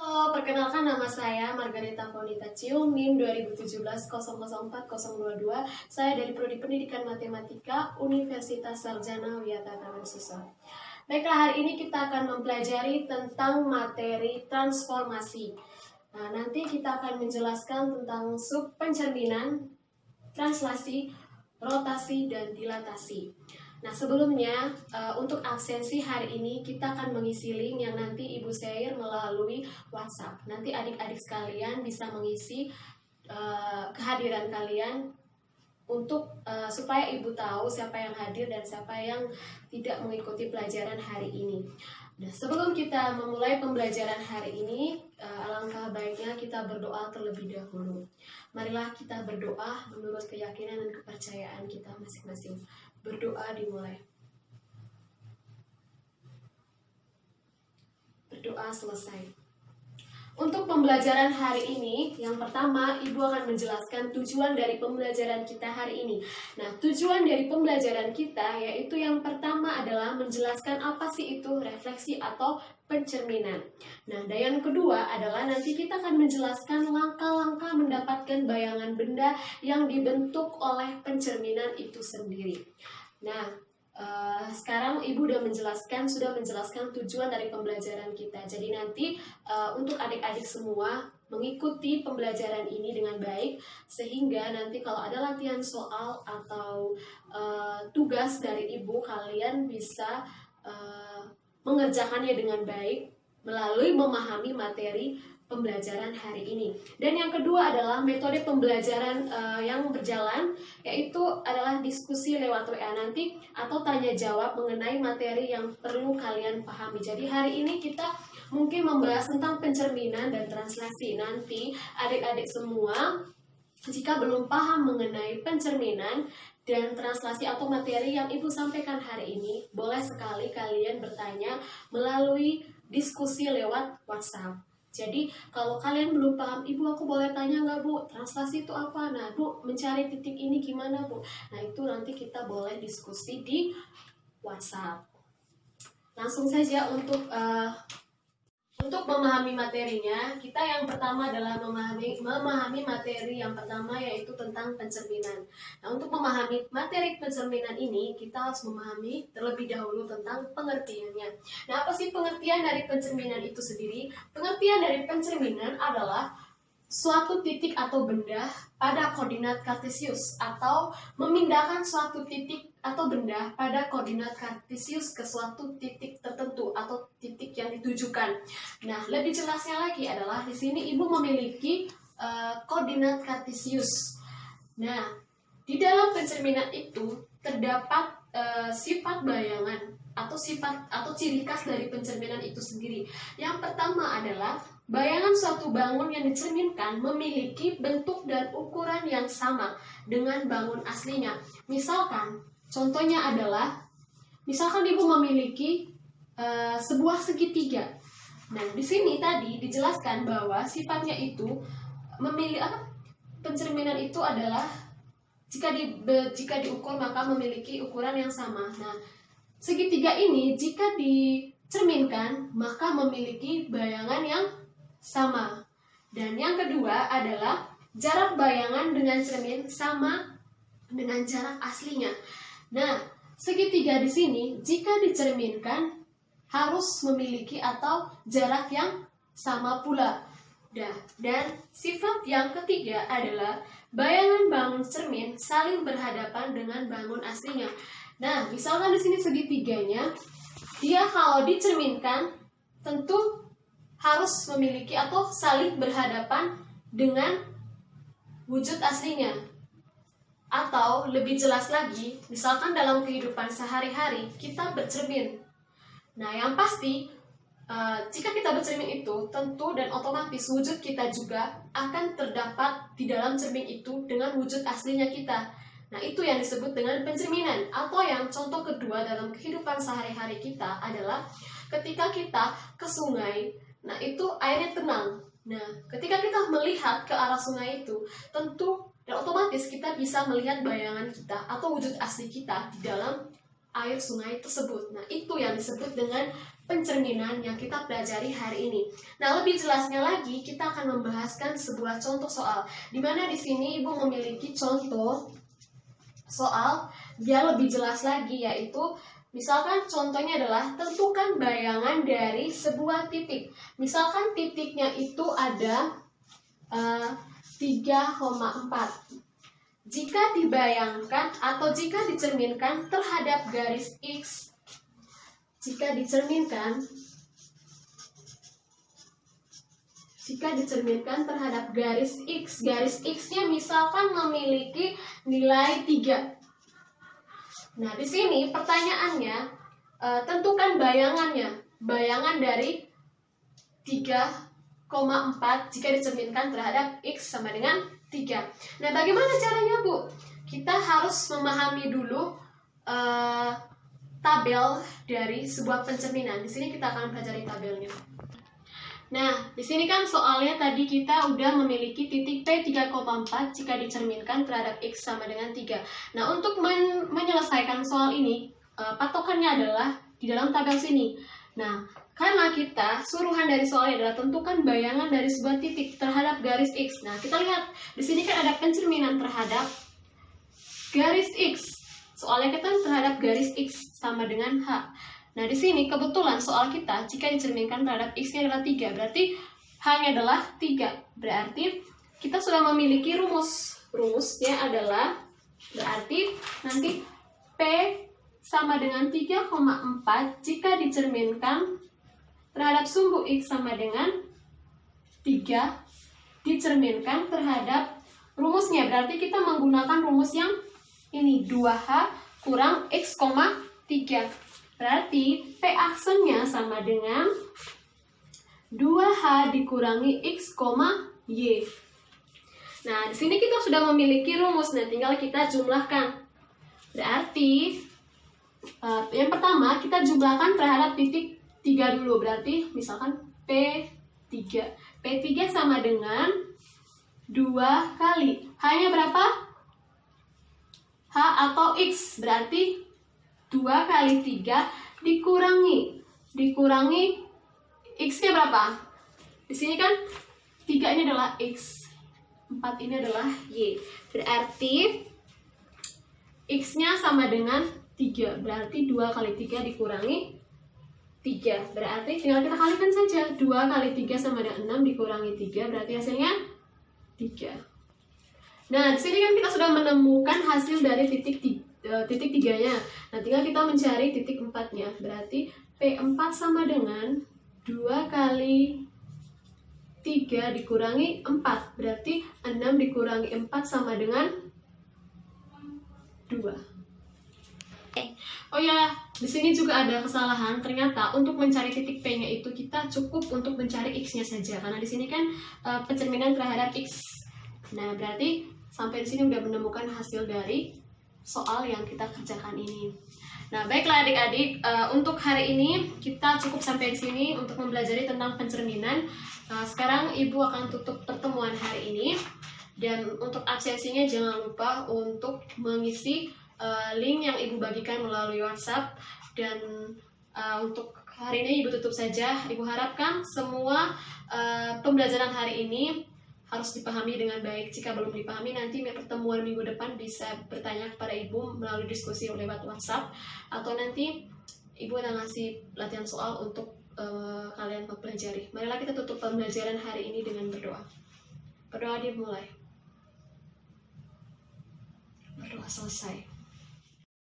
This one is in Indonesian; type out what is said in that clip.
Halo, perkenalkan nama saya Margarita Fonita Cium, NIM 2017-004022. Saya dari Prodi Pendidikan Matematika Universitas Sarjana Wiyata Taman-Siswa. Baiklah, hari ini kita akan mempelajari tentang materi transformasi. Nah, nanti kita akan menjelaskan tentang sub pencerminan, translasi, rotasi, dan dilatasi. Nah, sebelumnya untuk absensi hari ini kita akan mengisi link yang nanti Ibu share melalui WhatsApp. Nanti adik-adik sekalian bisa mengisi kehadiran kalian untuk supaya Ibu tahu siapa yang hadir dan siapa yang tidak mengikuti pelajaran hari ini. Nah, sebelum kita memulai pembelajaran hari ini, alangkah baiknya kita berdoa terlebih dahulu. Marilah kita berdoa menurut keyakinan dan kepercayaan kita masing-masing. Berdoa dimulai. Berdoa selesai. Untuk pembelajaran hari ini, yang pertama, Ibu akan menjelaskan tujuan dari pembelajaran kita hari ini. Nah, tujuan dari pembelajaran kita yaitu yang pertama adalah menjelaskan apa sih itu refleksi atau pencerminan. Nah, dan yang kedua adalah nanti kita akan menjelaskan langkah-langkah mendapatkan bayangan benda yang dibentuk oleh pencerminan itu sendiri. Nah, sekarang Ibu sudah menjelaskan tujuan dari pembelajaran kita. Jadi nanti untuk adik-adik semua mengikuti pembelajaran ini dengan baik, sehingga nanti kalau ada latihan soal atau tugas dari Ibu, kalian bisa mengerjakannya dengan baik melalui memahami materi pembelajaran hari ini. Dan yang kedua adalah metode pembelajaran yang berjalan, yaitu adalah diskusi lewat WA nanti atau tanya jawab mengenai materi yang perlu kalian pahami. Jadi hari ini kita mungkin membahas tentang pencerminan dan translasi. Nanti adik-adik semua jika belum paham mengenai pencerminan dan translasi atau materi yang Ibu sampaikan hari ini, boleh sekali kalian bertanya melalui diskusi lewat WhatsApp. Jadi kalau kalian belum paham, Ibu aku boleh tanya nggak Bu, translasi itu apa? Nah Bu, mencari titik ini gimana Bu? Nah itu nanti kita boleh diskusi di WhatsApp. Langsung saja untuk memahami materinya, kita yang pertama adalah memahami materi yang pertama yaitu tentang pencerminan. Nah, untuk memahami materi pencerminan ini, kita harus memahami terlebih dahulu tentang pengertiannya. Nah, apa sih pengertian dari pencerminan itu sendiri? Pengertian dari pencerminan adalah suatu titik atau benda pada koordinat kartesius, atau memindahkan suatu titik atau benda pada koordinat kartesius ke suatu titik tertentu atau titik yang ditujukan. Nah, lebih jelasnya lagi adalah di sini Ibu memiliki koordinat kartesius. Nah, di dalam pencerminan itu terdapat sifat bayangan atau ciri khas dari pencerminan itu sendiri. Yang pertama adalah bayangan suatu bangun yang dicerminkan memiliki bentuk dan ukuran yang sama dengan bangun aslinya. Misalkan, contohnya adalah, misalkan Ibu memiliki sebuah segitiga. Nah, di sini tadi dijelaskan bahwa sifatnya itu pencerminan itu adalah jika diukur maka memiliki ukuran yang sama. Nah, segitiga ini jika dicerminkan maka memiliki bayangan yang sama. Dan yang kedua adalah jarak bayangan dengan cermin sama dengan jarak aslinya. Nah, segitiga di sini jika dicerminkan harus memiliki atau jarak yang sama pula. Dan sifat yang ketiga adalah bayangan bangun cermin saling berhadapan dengan bangun aslinya. Nah, misalkan di sini segitiganya, dia kalau dicerminkan tentu harus memiliki atau saling berhadapan dengan wujud aslinya. Atau lebih jelas lagi, misalkan dalam kehidupan sehari-hari kita bercermin. Nah, yang pasti jika kita bercermin itu tentu dan otomatis wujud kita juga akan terdapat di dalam cermin itu dengan wujud aslinya kita. Nah, itu yang disebut dengan pencerminan. Atau yang contoh kedua dalam kehidupan sehari-hari kita adalah ketika kita ke sungai, nah itu airnya tenang. Nah, ketika kita melihat ke arah sungai itu, tentu dan otomatis kita bisa melihat bayangan kita atau wujud asli kita di dalam air sungai tersebut. Nah, itu yang disebut dengan pencerminan yang kita pelajari hari ini. Nah, lebih jelasnya lagi, kita akan membahaskan sebuah contoh soal, di mana di sini Ibu memiliki contoh soal yang lebih jelas lagi, yaitu misalkan contohnya adalah tentukan bayangan dari sebuah titik. Misalkan titiknya itu ada 3,4. Jika dibayangkan atau jika dicerminkan terhadap garis X, jika dicerminkan terhadap garis X-nya misalkan memiliki nilai 3. Nah, di sini pertanyaannya, tentukan bayangan dari 3,4 jika dicerminkan terhadap X sama dengan 3. Nah, bagaimana caranya, Bu? Kita harus memahami dulu tabel dari sebuah pencerminan. Di sini kita akan pelajari tabelnya. Nah, di sini kan soalnya tadi kita udah memiliki titik P 3,4 jika dicerminkan terhadap X sama dengan 3. Nah, untuk menyelesaikan soal ini, patokannya adalah di dalam tabel sini. Nah, karena kita suruhan dari soalnya adalah tentukan bayangan dari sebuah titik terhadap garis X. Nah, kita lihat di sini kan ada pencerminan terhadap garis X. Soalnya kita terhadap garis X sama dengan H. Nah, di sini kebetulan soal kita jika dicerminkan terhadap X-nya adalah 3, berarti H-nya adalah 3. Berarti kita sudah memiliki rumus. Rumusnya adalah berarti nanti P sama dengan 3,4 jika dicerminkan terhadap sumbu X sama dengan 3 dicerminkan terhadap rumusnya. Berarti kita menggunakan rumus yang ini, 2H kurang X, 3. Berarti P aksennya sama dengan 2H dikurangi X, Y. Nah, di sini kita sudah memiliki rumus. Nah, tinggal kita jumlahkan. Berarti yang pertama kita jumlahkan terhadap titik 3 dulu. Berarti misalkan P3. P3 sama dengan 2 kali. H-nya berapa? H atau X. Berarti 2 kali 3 dikurangi X-nya berapa? Di sini kan 3 ini adalah X, 4 ini adalah Y. Berarti X-nya sama dengan 3. Berarti 2 kali 3 dikurangi 3. Berarti tinggal kita kalikan saja. 2 kali 3 sama dengan 6 dikurangi 3. Berarti hasilnya 3. Nah, di sini kan kita sudah menemukan hasil dari titik 3-nya. Nah, tinggal kita mencari titik 4-nya. Berarti P4 sama dengan 2 kali 3 dikurangi 4. Berarti 6 dikurangi 4 sama dengan 2. Oh ya, di sini juga ada kesalahan. Ternyata untuk mencari titik P-nya itu kita cukup untuk mencari X-nya saja. Karena di sini kan pencerminan terhadap X. Nah, berarti sampai di sini udah menemukan hasil dari soal yang kita kerjakan ini. Nah, baiklah adik-adik, untuk hari ini kita cukup sampai di sini untuk mempelajari tentang pencerminan. Sekarang Ibu akan tutup pertemuan hari ini, dan untuk absensinya jangan lupa untuk mengisi link yang Ibu bagikan melalui WhatsApp. Dan untuk hari ini Ibu tutup saja. Ibu harapkan semua pembelajaran hari ini harus dipahami dengan baik. Jika belum dipahami, nanti pertemuan minggu depan bisa bertanya kepada Ibu melalui diskusi lewat WhatsApp, atau nanti Ibu akan ngasih latihan soal untuk kalian mempelajari. Marilah kita tutup pembelajaran hari ini dengan berdoa. Berdoa dimulai. Berdoa selesai.